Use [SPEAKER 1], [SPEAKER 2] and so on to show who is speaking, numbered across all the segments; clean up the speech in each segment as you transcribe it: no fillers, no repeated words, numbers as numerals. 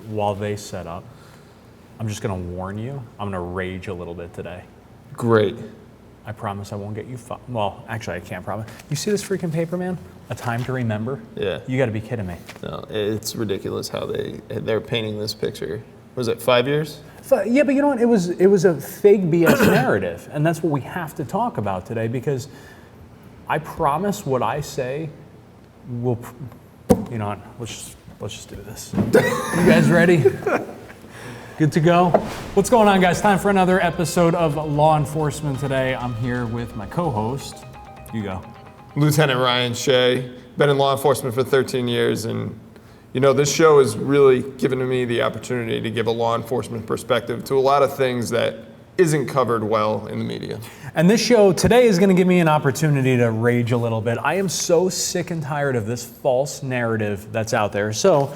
[SPEAKER 1] while they set up, I'm just going to warn you, I'm going to rage a little bit today.
[SPEAKER 2] Great.
[SPEAKER 1] I promise I won't get you well, actually, I can't promise. You see this freaking paper, man? A Time to Remember?
[SPEAKER 2] Yeah.
[SPEAKER 1] You got to be kidding me.
[SPEAKER 2] No, it's ridiculous how they're painting this picture. Was it 5 years?
[SPEAKER 1] Yeah, but you know what? It was a fake BS narrative, and that's what we have to talk about today, because I promise what I say will, you know what? Let's just do this. You guys ready? Good to go? What's going on, guys? Time for another episode of Law Enforcement Today. I'm here with my co-host. You go.
[SPEAKER 2] Lieutenant Ryan Shea. Been in law enforcement for 13 years, and you know, this show has really given me the opportunity to give a law enforcement perspective to a lot of things that isn't covered well in the media.
[SPEAKER 1] And this show today is going to give me an opportunity to rage a little bit. I am so sick and tired of this false narrative that's out there. So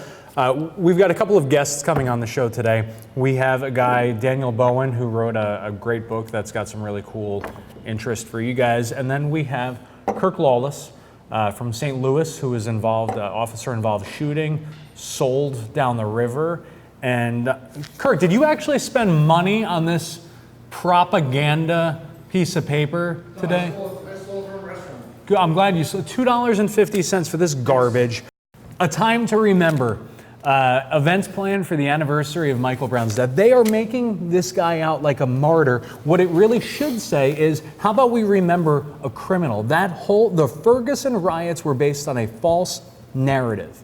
[SPEAKER 1] we've got a couple of guests coming on the show today. We have a guy, Daniel Bowen, who wrote a great book that's got some really cool interest for you guys. And then we have Curt Lawless from St. Louis, who is involved, officer-involved shooting, sold down the river. And Curt, did you actually spend money on this propaganda piece of paper today?
[SPEAKER 3] No, I sold from a restaurant.
[SPEAKER 1] Good, I'm glad you sold $2.50 for this garbage. A Time to Remember. Events planned for the anniversary of Michael Brown's death. They are making this guy out like a martyr. What it really should say is, how about we remember a criminal? The Ferguson riots were based on a false narrative.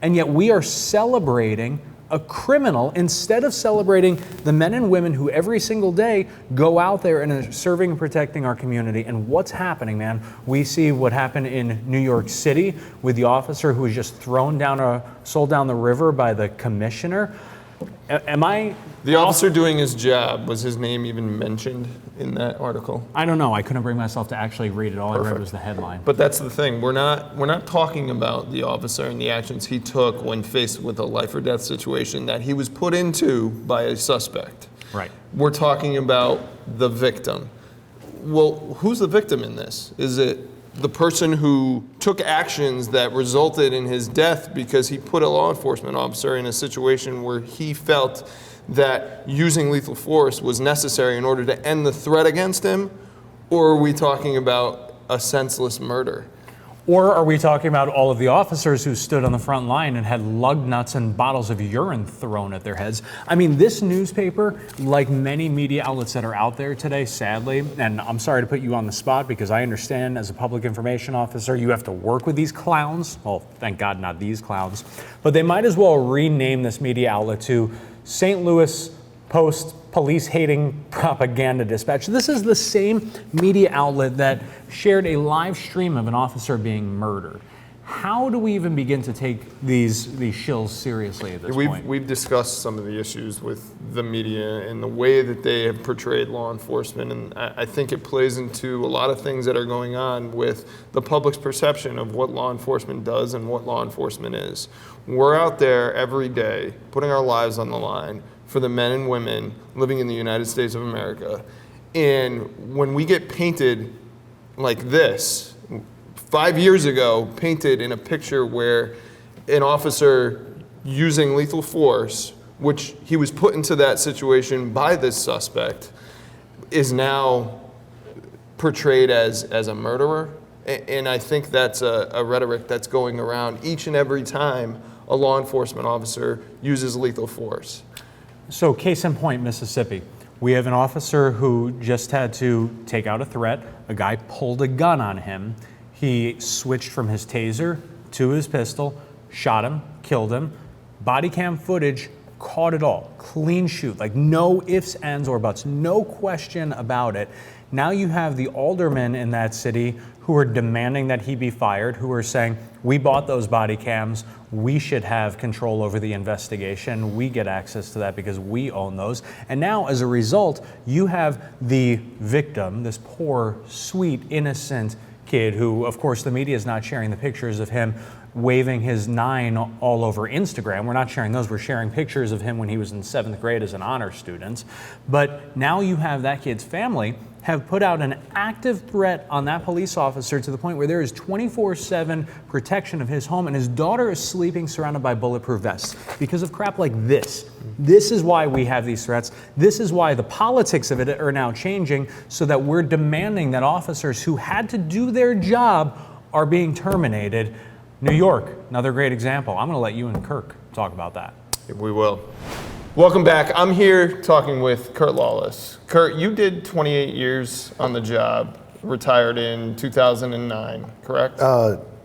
[SPEAKER 1] And yet we are celebrating a criminal instead of celebrating the men and women who every single day go out there and are serving and protecting our community. And what's happening, man? We see what happened in New York City with the officer who was just sold down the river by the commissioner.
[SPEAKER 2] The officer doing his job, was his name even mentioned in that article?
[SPEAKER 1] I don't know. I couldn't bring myself to actually read it. All
[SPEAKER 2] Perfect.
[SPEAKER 1] I read was the headline.
[SPEAKER 2] But that's the thing. We're not talking about the officer and the actions he took when faced with a life or death situation that he was put into by a suspect.
[SPEAKER 1] Right.
[SPEAKER 2] We're talking about the victim. Well, who's the victim in this? Is it the person who took actions that resulted in his death because he put a law enforcement officer in a situation where he felt that using lethal force was necessary in order to end the threat against him? Or are we talking about a senseless murder?
[SPEAKER 1] Or are we talking about all of the officers who stood on the front line and had lug nuts and bottles of urine thrown at their heads? I mean, this newspaper, like many media outlets that are out there today, sadly, and I'm sorry to put you on the spot because I understand as a public information officer, you have to work with these clowns. Well, thank God not these clowns. But they might as well rename this media outlet to St. Louis Post Police-Hating Propaganda Dispatch. This is the same media outlet that shared a live stream of an officer being murdered. How do we even begin to take these shills seriously at this point?
[SPEAKER 2] We've discussed some of the issues with the media and the way that they have portrayed law enforcement, and I think it plays into a lot of things that are going on with the public's perception of what law enforcement does and what law enforcement is. We're out there every day putting our lives on the line for the men and women living in the United States of America. And when we get painted like this, 5 years ago, painted in a picture where an officer using lethal force, which he was put into that situation by this suspect, is now portrayed as a murderer. And I think that's a rhetoric that's going around each and every time a law enforcement officer uses lethal force.
[SPEAKER 1] So case in point, Mississippi. We have an officer who just had to take out a threat. A guy pulled a gun on him. He switched from his taser to his pistol, shot him, killed him. Body cam footage caught it all. Clean shoot, like no ifs, ands, or buts, no question about it. Now you have the aldermen in that city who are demanding that he be fired, who are saying, we bought those body cams, we should have control over the investigation, we get access to that because we own those. And now as a result, you have the victim, this poor, sweet, innocent kid who, of course, the media is not sharing the pictures of him waving his 9 all over Instagram. We're not sharing those. We're sharing pictures of him when he was in 7th grade as an honor student. But now you have that kid's family have put out an active threat on that police officer to the point where there is 24/7 protection of his home, and his daughter is sleeping surrounded by bulletproof vests because of crap like this. This is why we have these threats. This is why the politics of it are now changing, so that we're demanding that officers who had to do their job are being terminated. New York, another great example. I'm going to let you and Kirk talk about that.
[SPEAKER 2] We will. Welcome back. I'm here talking with Curt Lawless. Curt, you did 28 years on the job, retired in 2009, correct?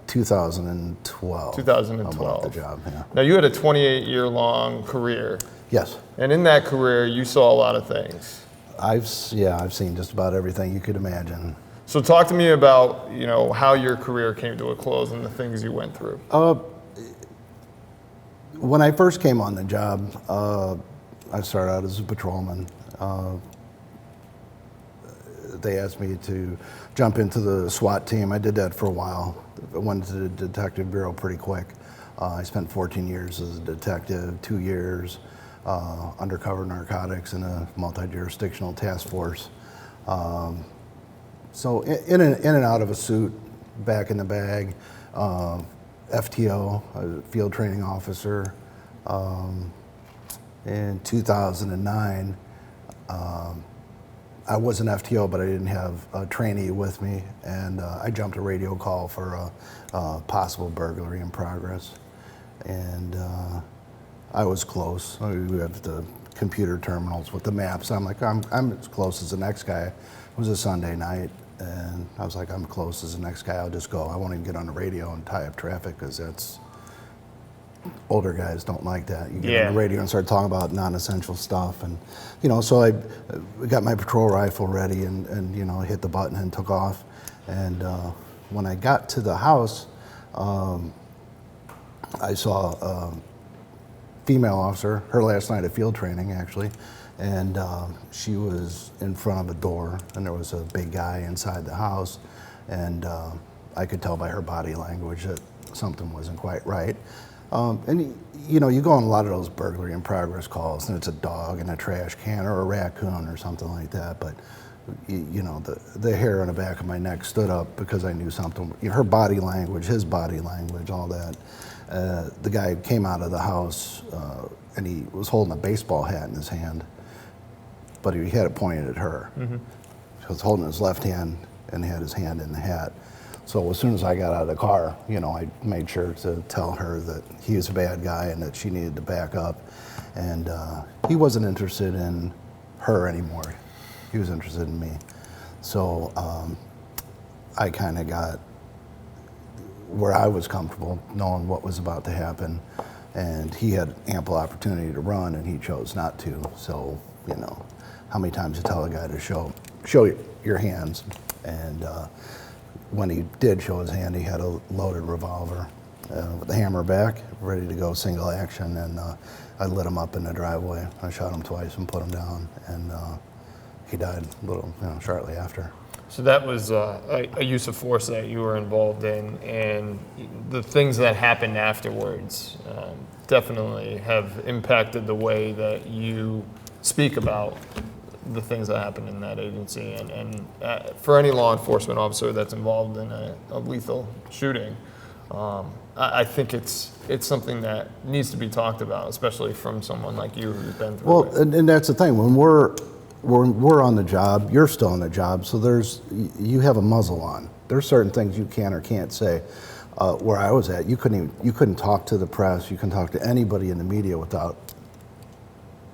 [SPEAKER 3] 2012.
[SPEAKER 2] 2012.
[SPEAKER 3] I'm off the job, yeah.
[SPEAKER 2] Now, you had a 28-year-long career.
[SPEAKER 3] Yes.
[SPEAKER 2] And in that career, you saw a lot of things.
[SPEAKER 3] I've seen just about everything you could imagine.
[SPEAKER 2] So talk to me about, how your career came to a close and the things you went through.
[SPEAKER 3] When I first came on the job, I started out as a patrolman. They asked me to jump into the SWAT team. I did that for a while. I went to the detective bureau pretty quick. I spent 14 years as a detective, 2 years undercover narcotics in a multi-jurisdictional task force. So in and out of a suit, back in the bag. FTO, a field training officer. In 2009, I was an FTO, but I didn't have a trainee with me, and I jumped a radio call for a possible burglary in progress. And I was close. We have the computer terminals with the maps. I'm like, I'm as close as the next guy. It was a Sunday night. And I was like, I'm close as the next guy, I'll just go. I won't even get on the radio and tie up traffic, because that's, older guys don't like that. You get on the radio and start talking about non-essential stuff. And, so I got my patrol rifle ready and hit the button and took off. And when I got to the house, I saw a female officer, her last night of field training, actually. And she was in front of a door, and there was a big guy inside the house, and I could tell by her body language that something wasn't quite right. And you go on a lot of those burglary in progress calls, and it's a dog in a trash can or a raccoon or something like that. But the hair on the back of my neck stood up because I knew something. Her body language, his body language, all that. The guy came out of the house, and he was holding a baseball hat in his hand. But he had it pointed at her. Mm-hmm. He was holding his left hand and had his hand in the hat. So as soon as I got out of the car, I made sure to tell her that he was a bad guy and that she needed to back up. And he wasn't interested in her anymore. He was interested in me. So I kind of got where I was comfortable, knowing what was about to happen. And he had ample opportunity to run, and he chose not to. So, how many times you tell a guy to show your hands? And when he did show his hand, he had a loaded revolver with the hammer back, ready to go single action. And I lit him up in the driveway. I shot him twice and put him down, and he died a little, shortly after.
[SPEAKER 2] So that was a use of force that you were involved in, and the things that happened afterwards definitely have impacted the way that you speak about the things that happened in that agency. And for any law enforcement officer that's involved in a lethal shooting, I think it's something that needs to be talked about, especially from someone like you who's been through it.
[SPEAKER 3] Well, and that's the thing. When we're on the job, you're still on the job, so you have a muzzle on. There's certain things you can or can't say. Where I was at, you couldn't talk to the press, you couldn't talk to anybody in the media without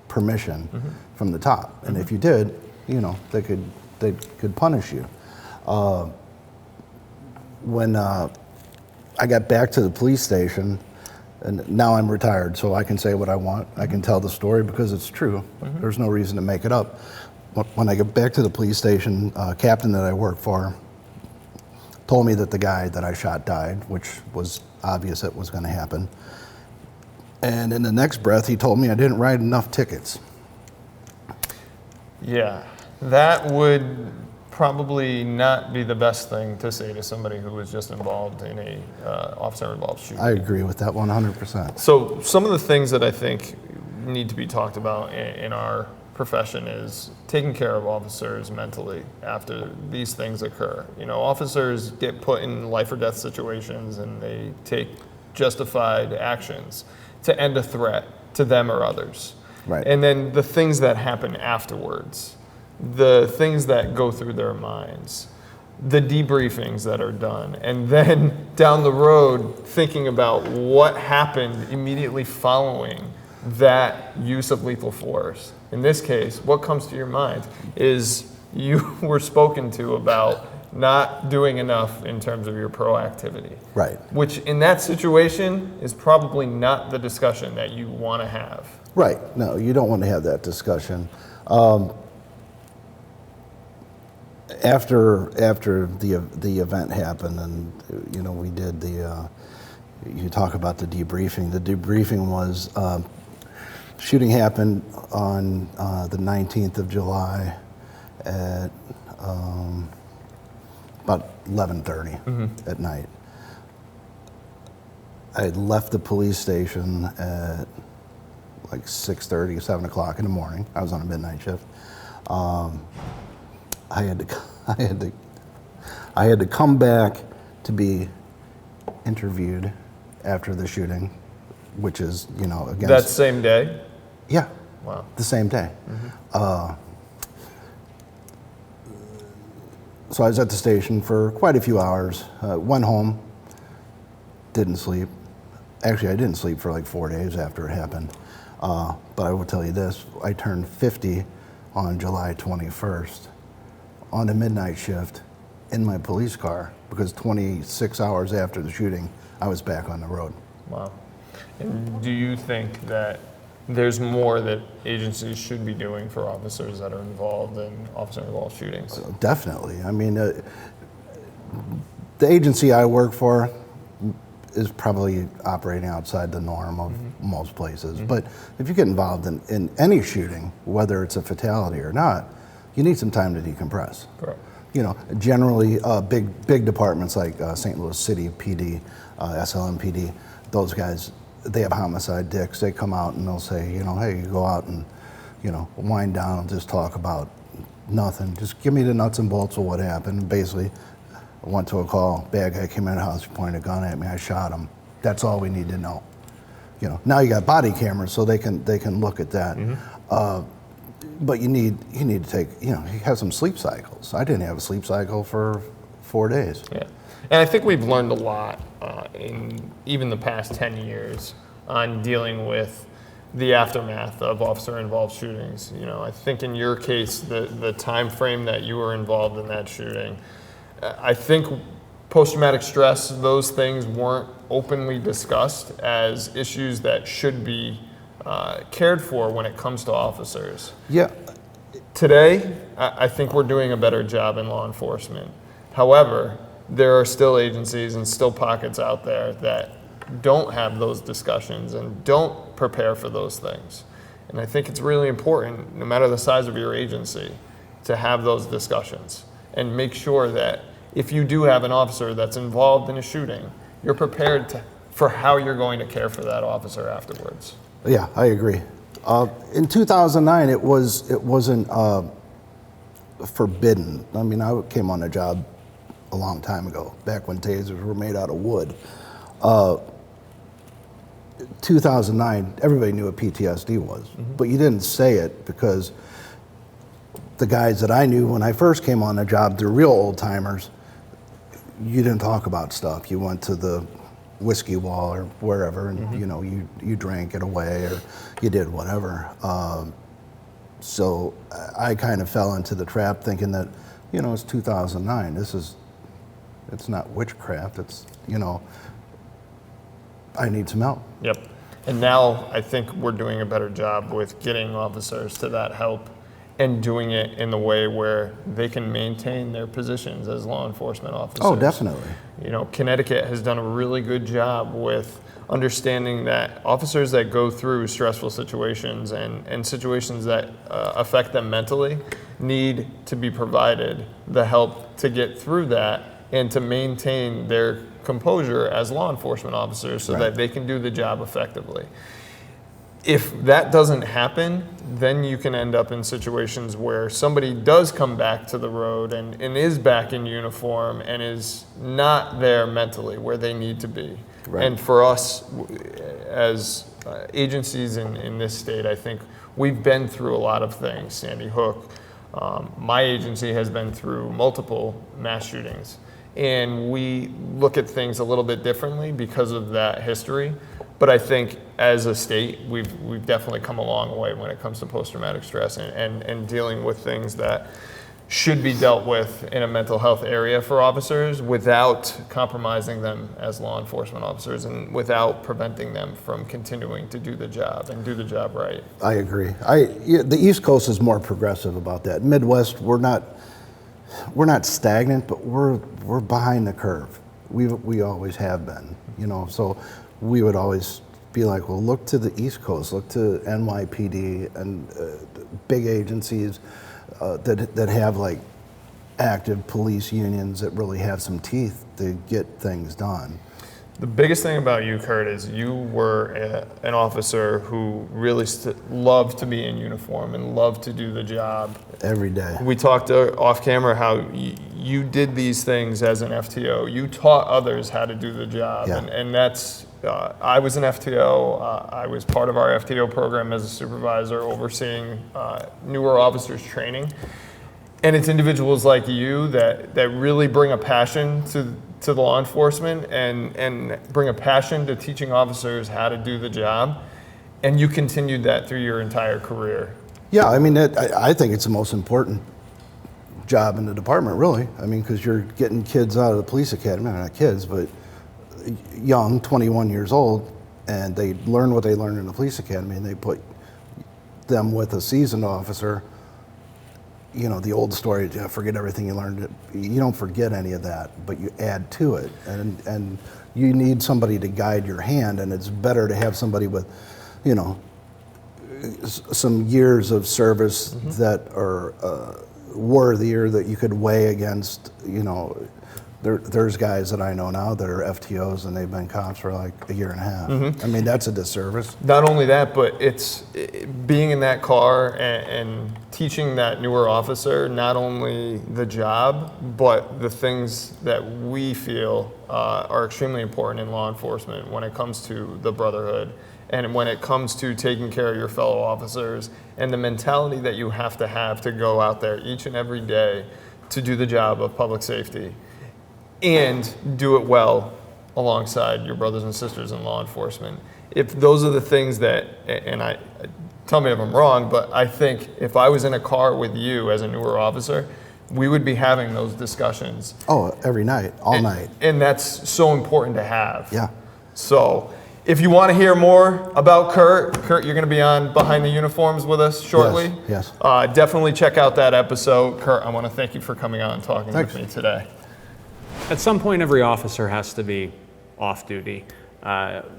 [SPEAKER 3] permission from the top. And if you did, they could punish you. When I got back to the police station, and now I'm retired, so I can say what I want. I can tell the story because it's true. There's no reason to make it up. When I get back to the police station, captain that I work for told me that the guy that I shot died, which was obvious it was going to happen. And in the next breath, he told me I didn't write enough tickets.
[SPEAKER 2] Yeah, that would probably not be the best thing to say to somebody who was just involved in a officer-involved shooting.
[SPEAKER 3] I agree with that 100%.
[SPEAKER 2] So some of the things that I think need to be talked about in our profession is taking care of officers mentally after these things occur. You know, officers get put in life or death situations and they take justified actions to end a threat to them or others.
[SPEAKER 3] Right.
[SPEAKER 2] And then the things that happen afterwards, the things that go through their minds, the debriefings that are done, and then down the road thinking about what happened immediately following that use of lethal force. In this case, what comes to your mind is you were spoken to about not doing enough in terms of your proactivity.
[SPEAKER 3] Right.
[SPEAKER 2] Which in that situation is probably not the discussion that you want to have.
[SPEAKER 3] Right. No, you don't want to have that discussion. After the event happened, and you know, we did the. You talk about the debriefing. The debriefing was shooting happened on the 19th of July at about 11:30 at night. I had left the police station at like 6:30, 7 o'clock in the morning. I was on a midnight shift. I had to come back to be interviewed after the shooting, which is, you know, against
[SPEAKER 2] That same day?
[SPEAKER 3] yeah,
[SPEAKER 2] Wow.
[SPEAKER 3] the same day. So I was at the station for quite a few hours. Went home, didn't sleep. Actually, I didn't sleep for like 4 days after it happened. But I will tell you this: I turned 50 on July 21st on a midnight shift in my police car, because 26 hours after the shooting, I was back on the road.
[SPEAKER 2] Wow. And do you think that there's more that agencies should be doing for officers that are involved in officer-involved shootings?
[SPEAKER 3] Definitely. I mean, the agency I work for is probably operating outside the norm of most places. But if you get involved in any shooting, whether it's a fatality or not, you need some time to decompress.
[SPEAKER 2] Correct.
[SPEAKER 3] You know, generally big departments like St. Louis City PD, SLMPD, those guys, they have homicide dicks. They come out and they'll say, you know, hey, you go out and, you know, wind down and just talk about nothing. Just give me the nuts and bolts of what happened. And basically, I went to a call, bad guy came in the house, pointed a gun at me, I shot him. That's all we need to know. You know, now you got body cameras, so they can look at that. But you need to take, you know, you have some sleep cycles. I didn't have a sleep cycle for 4 days.
[SPEAKER 2] Yeah. And I think we've learned a lot in even the past 10 years on dealing with the aftermath of officer-involved shootings. You know, I think in your case, the time frame that you were involved in that shooting, I think post-traumatic stress, those things weren't openly discussed as issues that should be cared for when it comes to officers.
[SPEAKER 3] Yeah.
[SPEAKER 2] Today, I think we're doing a better job in law enforcement. However, there are still agencies and still pockets out there that don't have those discussions and don't prepare for those things. And I think it's really important, no matter the size of your agency, to have those discussions and make sure that if you do have an officer that's involved in a shooting, you're prepared for how you're going to care for that officer afterwards.
[SPEAKER 3] Yeah, I agree. In 2009, it wasn't forbidden. I mean, I came on the job a long time ago, back when tasers were made out of wood. 2009, everybody knew what PTSD was, but you didn't say it because the guys that I knew when I first came on the job, the real old timers, you didn't talk about stuff. You went to the whiskey wall or wherever, and you know, you drank it away or you did whatever. So I kind of fell into the trap thinking that, you know, it's 2009. It's not witchcraft. It's, you know, I need some help.
[SPEAKER 2] Yep. And now I think we're doing a better job with getting officers to that help and doing it in the way where they can maintain their positions as law enforcement officers.
[SPEAKER 3] Oh, definitely.
[SPEAKER 2] You know, Connecticut has done a really good job with understanding that officers that go through stressful situations and situations that affect them mentally need to be provided the help to get through that and to maintain their composure as law enforcement officers so that they can do the job effectively. If that doesn't happen, then you can end up in situations where somebody does come back to the road and is back in uniform and is not there mentally where they need to be.
[SPEAKER 3] Right.
[SPEAKER 2] And for us, as agencies in this state, I think we've been through a lot of things. Sandy Hook, my agency has been through multiple mass shootings. And we look at things a little bit differently because of that history. But I think as a state, we've definitely come a long way when it comes to post-traumatic stress and dealing with things that should be dealt with in a mental health area for officers without compromising them as law enforcement officers and without preventing them from continuing to do the job and do the job right.
[SPEAKER 3] I agree. The East Coast is more progressive about that. Midwest, we're not stagnant, but we're behind the curve. We always have been, so we would always be like, well, look to the East Coast, look to NYPD and big agencies that have like active police unions that really have some teeth to get things done.
[SPEAKER 2] The biggest thing about you, Curt, is you were an officer who really loved to be in uniform and loved to do the job.
[SPEAKER 3] Every day.
[SPEAKER 2] We talked off camera how you did these things as an FTO. You taught others how to do the job.
[SPEAKER 3] Yeah.
[SPEAKER 2] And that's, I was an FTO. I was part of our FTO program as a supervisor overseeing newer officers training. And it's individuals like you that really bring a passion to the law enforcement and bring a passion to teaching officers how to do the job. And you continued that through your entire career.
[SPEAKER 3] Yeah, I mean, I think it's the most important job in the department, really. I mean, because you're getting kids out of the police academy, not kids, but young, 21 years old, and they learn what they learned in the police academy, and they put them with a seasoned officer. The old story, forget everything you learned. You don't forget any of that, but you add to it. And you need somebody to guide your hand, and it's better to have somebody with, some years of service that are worthier that you could weigh against, there's guys that I know now that are FTOs and they've been cops for like a year and a half. I mean, that's a disservice.
[SPEAKER 2] Not only that, but it's being in that car and teaching that newer officer not only the job, but the things that we feel are extremely important in law enforcement when it comes to the brotherhood and when it comes to taking care of your fellow officers and the mentality that you have to go out there each and every day to do the job of public safety and do it well alongside your brothers and sisters in law enforcement. If those are the things that, and tell me if I'm wrong, but I think if I was in a car with you as a newer officer, we would be having those discussions.
[SPEAKER 3] Oh, every night, all night.
[SPEAKER 2] And that's so important to have.
[SPEAKER 3] Yeah.
[SPEAKER 2] So if you want to hear more about Curt, you're going to be on Behind the Uniforms with us shortly.
[SPEAKER 3] Yes.
[SPEAKER 2] Definitely check out that episode. Curt, I want to thank you for coming on and talking with me today.
[SPEAKER 1] At some point, every officer has to be off duty.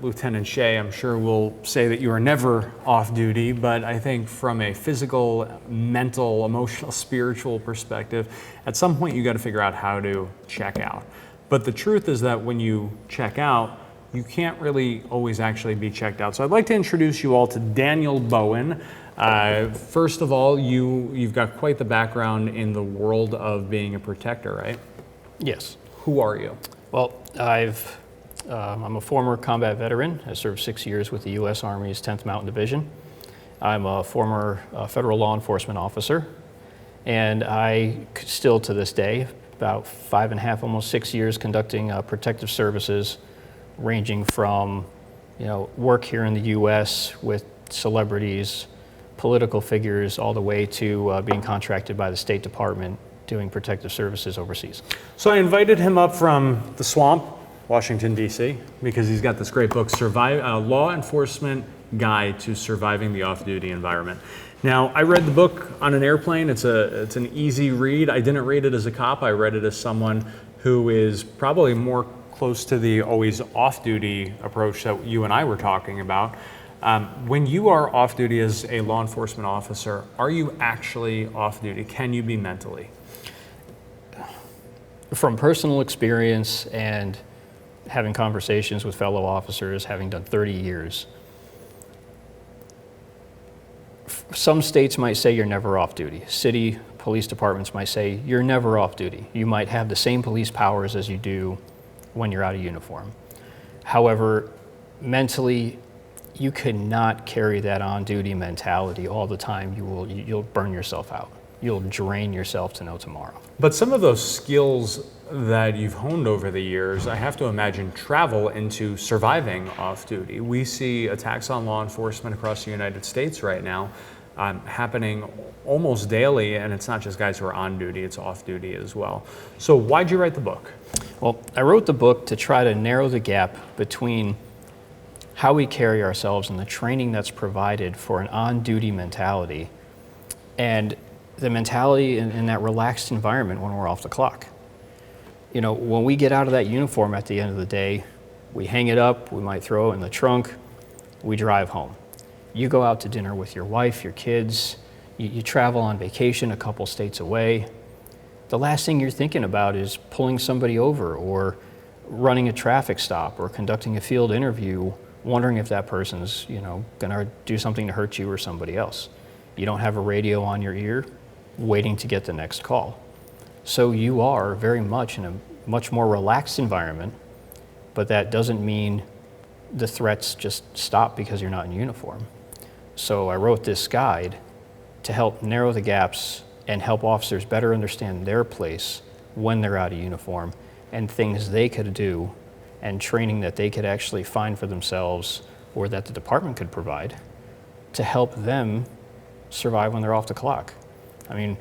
[SPEAKER 1] Lieutenant Shea, I'm sure, will say that you are never off duty, but I think from a physical, mental, emotional, spiritual perspective, at some point you got to figure out how to check out. But the truth is that when you check out, you can't really always actually be checked out. So I'd like to introduce you all to Daniel Bowen. First of all, you've got quite the background in the world of being a protector, right?
[SPEAKER 4] Yes.
[SPEAKER 1] Who are you?
[SPEAKER 4] Well, I'm a former combat veteran. I served 6 years with the U.S. Army's 10th Mountain Division. I'm a former federal law enforcement officer, and I still to this day, about 5.5, almost 6 years conducting protective services, ranging from work here in the U.S. with celebrities, political figures, all the way to being contracted by the State Department doing protective services overseas.
[SPEAKER 1] So I invited him up from the swamp, Washington, D.C., because he's got this great book, Law Enforcement Guide to Surviving the Off-Duty Environment. Now, I read the book on an airplane. It's an easy read. I didn't read it as a cop. I read it as someone who is probably more close to the always off-duty approach that you and I were talking about. When you are off-duty as a law enforcement officer, are you actually off-duty? Can you be mentally?
[SPEAKER 4] From personal experience and having conversations with fellow officers, having done 30 years, Some states might say you're never off duty. City police departments might say you're never off duty. You might have the same police powers as you do when you're out of uniform. However, mentally, you cannot carry that on-duty mentality all the time. You'll burn yourself out. You'll drain yourself to no tomorrow.
[SPEAKER 1] But some of those skills that you've honed over the years, I have to imagine, travel into surviving off duty. We see attacks on law enforcement across the United States right now happening almost daily, and it's not just guys who are on duty, it's off duty as well. So why'd you write the book?
[SPEAKER 4] Well, I wrote the book to try to narrow the gap between how we carry ourselves and the training that's provided for an on-duty mentality and the mentality in that relaxed environment when we're off the clock. You know, when we get out of that uniform at the end of the day, we hang it up, we might throw it in the trunk, we drive home. You go out to dinner with your wife, your kids, you travel on vacation a couple states away. The last thing you're thinking about is pulling somebody over or running a traffic stop or conducting a field interview, wondering if that person's, gonna do something to hurt you or somebody else. You don't have a radio on your ear, waiting to get the next call. So you are very much in a much more relaxed environment, but that doesn't mean the threats just stop because you're not in uniform. So I wrote this guide to help narrow the gaps and help officers better understand their place when they're out of uniform and things they could do and training that they could actually find for themselves or that the department could provide to help them survive when they're off the clock. I mean,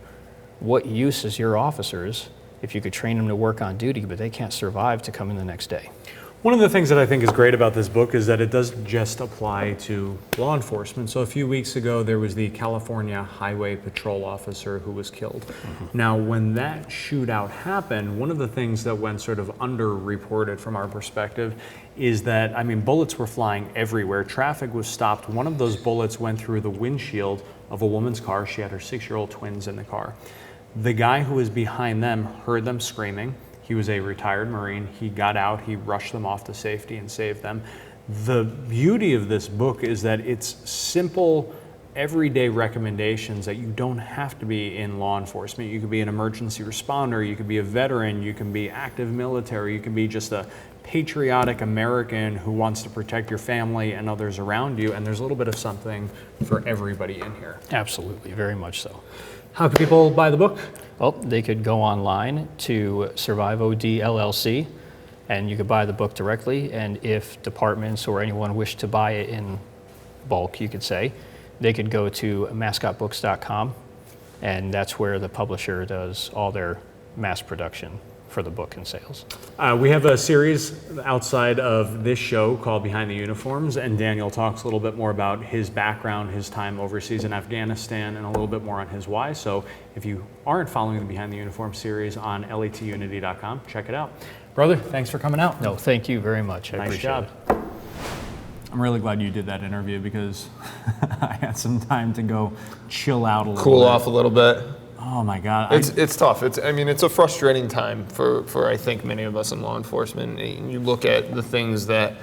[SPEAKER 4] what use is your officers if you could train them to work on duty, but they can't survive to come in the next day?
[SPEAKER 1] One of the things that I think is great about this book is that it doesn't just apply to law enforcement. So a few weeks ago, there was the California Highway Patrol officer who was killed. Now, when that shootout happened, one of the things that went sort of underreported from our perspective is that, bullets were flying everywhere. Traffic was stopped. One of those bullets went through the windshield of a woman's car. She had her 6-year-old twins in the car. The guy who was behind them heard them screaming. He was a retired Marine. He got out, he rushed them off to safety and saved them. The beauty of this book is that it's simple, everyday recommendations that you don't have to be in law enforcement. You could be an emergency responder, you could be a veteran, you can be active military, you can be just a patriotic American who wants to protect your family and others around you, and there's a little bit of something for everybody in here.
[SPEAKER 4] Absolutely, very much so.
[SPEAKER 1] How can people buy the book?
[SPEAKER 4] Well, they could go online to Survive OD LLC, and you could buy the book directly. And if departments or anyone wish to buy it in bulk, you could say, they could go to mascotbooks.com, and that's where the publisher does all their mass production for the book and sales.
[SPEAKER 1] We have a series outside of this show called Behind the Uniforms, and Daniel talks a little bit more about his background, his time overseas in Afghanistan, and a little bit more on his why. So if you aren't following the Behind the Uniform series on letunity.com, check it out. Brother, thanks for coming out.
[SPEAKER 4] No, thank you very much. I
[SPEAKER 1] Nice
[SPEAKER 4] appreciate
[SPEAKER 1] job.
[SPEAKER 4] it.
[SPEAKER 1] I'm really glad you did that interview because I had some time to go chill out a little bit.
[SPEAKER 2] Cool off a little bit.
[SPEAKER 1] Oh my God.
[SPEAKER 2] It's tough. It's a frustrating time for I think many of us in law enforcement. You look at the things that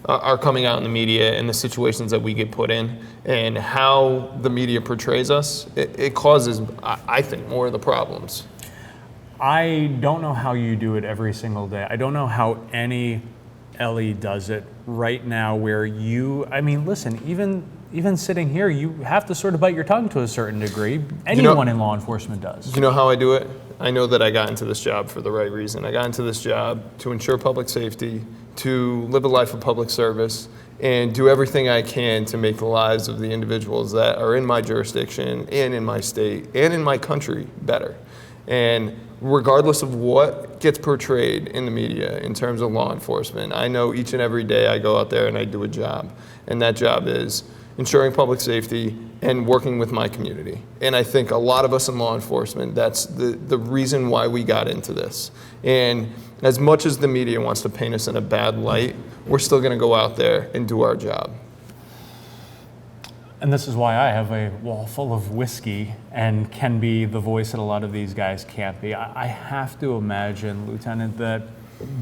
[SPEAKER 2] are coming out in the media and the situations that we get put in and how the media portrays us, it causes, I think, more of the problems.
[SPEAKER 1] I don't know how you do it every single day. I don't know how any Ellie does it right now where listen, even sitting here, you have to sort of bite your tongue to a certain degree. Anyone in law enforcement does.
[SPEAKER 2] You know how I do it? I know that I got into this job for the right reason. I got into this job to ensure public safety, to live a life of public service, and do everything I can to make the lives of the individuals that are in my jurisdiction and in my state and in my country better. And regardless of what gets portrayed in the media in terms of law enforcement, I know each and every day I go out there and I do a job. And that job is ensuring public safety and working with my community. And I think a lot of us in law enforcement, that's the reason why we got into this. And as much as the media wants to paint us in a bad light, we're still gonna go out there and do our job.
[SPEAKER 1] And this is why I have a wall full of whiskey and can be the voice that a lot of these guys can't be. I have to imagine, Lieutenant, that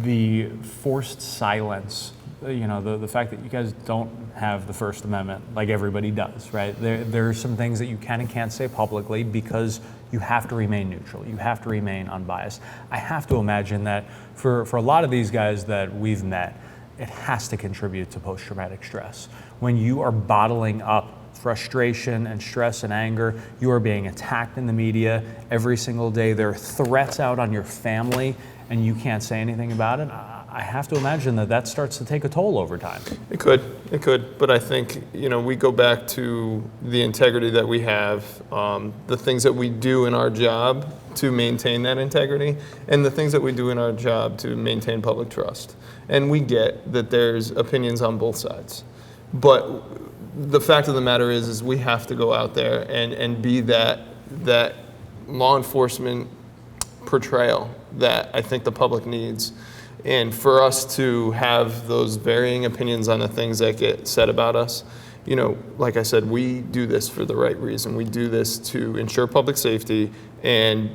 [SPEAKER 1] the forced silence the fact that you guys don't have the First Amendment like everybody does, right? There are some things that you can and can't say publicly because you have to remain neutral. You have to remain unbiased. I have to imagine that for a lot of these guys that we've met, it has to contribute to post-traumatic stress. When you are bottling up frustration and stress and anger, you are being attacked in the media every single day. There are threats out on your family, and you can't say anything about it. I have to imagine that starts to take a toll over time.
[SPEAKER 2] It could, but I think, we go back to the integrity that we have, the things that we do in our job to maintain that integrity, and the things that we do in our job to maintain public trust. And we get that there's opinions on both sides. But the fact of the matter is we have to go out there and be that law enforcement portrayal that I think the public needs. And for us to have those varying opinions on the things that get said about us, like I said, we do this for the right reason. We do this to ensure public safety and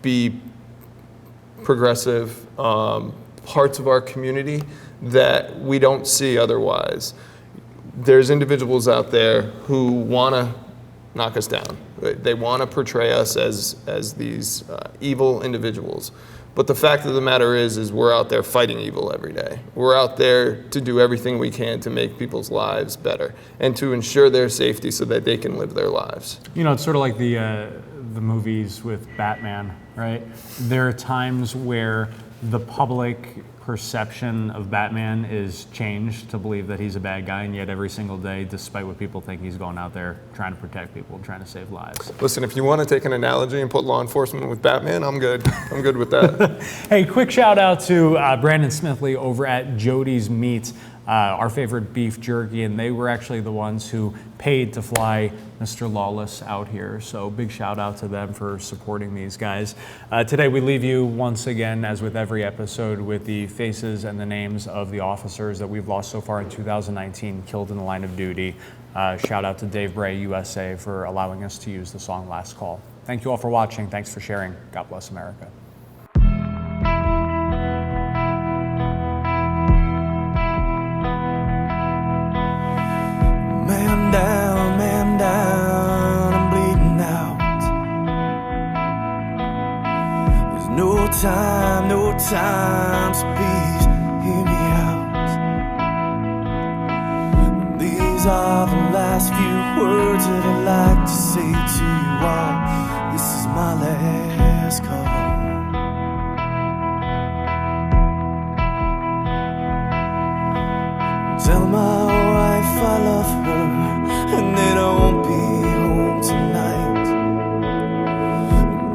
[SPEAKER 2] be progressive parts of our community that we don't see otherwise. There's individuals out there who want to knock us down. They want to portray us as these evil individuals. But the fact of the matter is we're out there fighting evil every day. We're out there to do everything we can to make people's lives better and to ensure their safety so that they can live their lives.
[SPEAKER 1] It's sort of like the movies with Batman, right? There are times where the public perception of Batman is changed to believe that he's a bad guy, and yet every single day, despite what people think, he's going out there trying to protect people, trying to save lives.
[SPEAKER 2] Listen, if you want to take an analogy and put law enforcement with Batman, I'm good. I'm good with that.
[SPEAKER 1] Hey, quick shout out to Brandon Smithley over at Jody's Meats, our favorite beef jerky, and they were actually the ones who paid to fly Mr. Lawless out here. So big shout out to them for supporting these guys. Today we leave you once again, as with every episode, with the faces and the names of the officers that we've lost so far in 2019 killed in the line of duty. Shout out to Dave Bray, USA, for allowing us to use the song Last Call. Thank you all for watching. Thanks for sharing. God bless America.
[SPEAKER 5] Man down, I'm bleeding out. There's no time, so please hear me out. These are the last few words that I'd like to say to you all. This is my last call. Tell my wife I love her and that I won't be home tonight.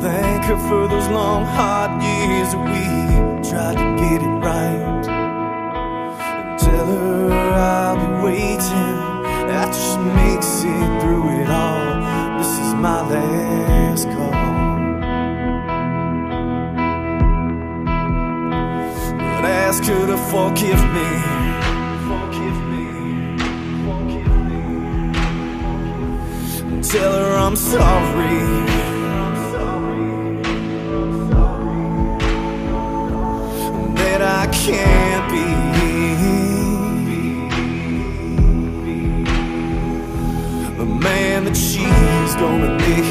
[SPEAKER 5] Thank her for those long, hard years that we tried to get it right. And tell her I'll be waiting after she makes it through it all. This is my last call. But ask her to forgive me. Tell her I'm sorry. That I can't be the man that she's gonna be.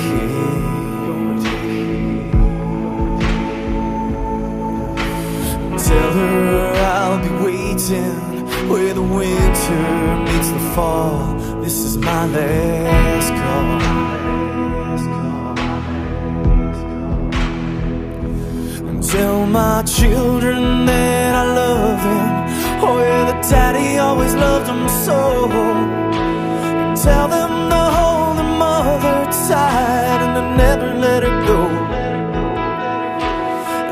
[SPEAKER 5] Tell her I'll be waiting where the winter meets the fall. This is my last call. And tell my children that I love them. Oh yeah, that daddy always loved them so. And tell them to hold their mother tight and to never let her go.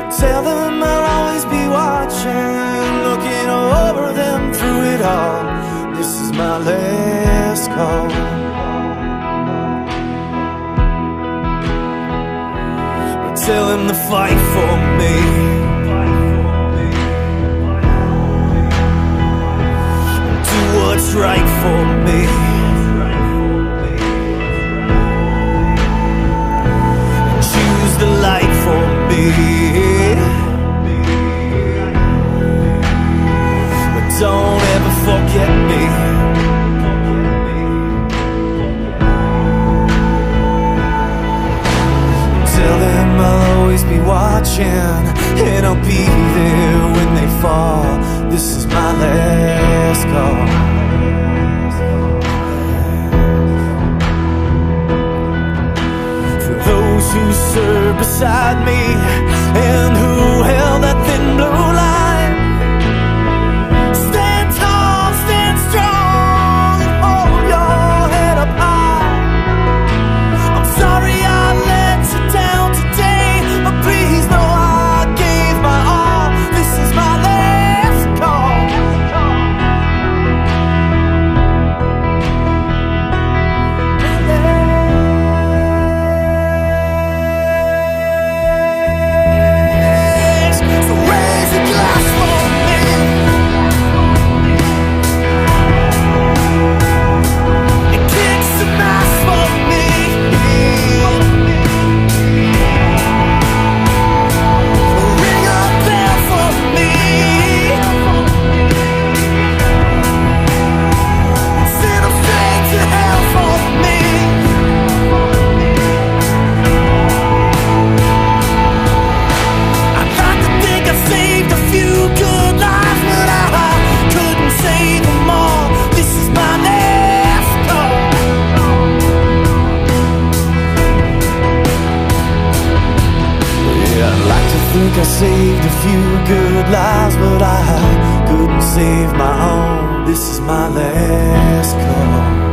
[SPEAKER 5] And tell them I'll always be watching, looking over them through it all. This is my last call. But tell him to fight for me. Do what's right for me. Choose the light for me. But don't ever I'll be there when they fall. This is my last call. For those who served beside me and who held that thin blue line, stand tall, stand strong, and hold your head up high. I'm sorry I let you down today, but please know I gave my all. This is my last call. So raise a glass for me, and kick some ass for me. Ring a bell for me. Send 'em straight to hell for me. I'd like to think I saved a few good lives, but I couldn't save them all. This is my last call. Yeah, I'd like to think I saved a few good lives, but I couldn't save my own. This is my last call.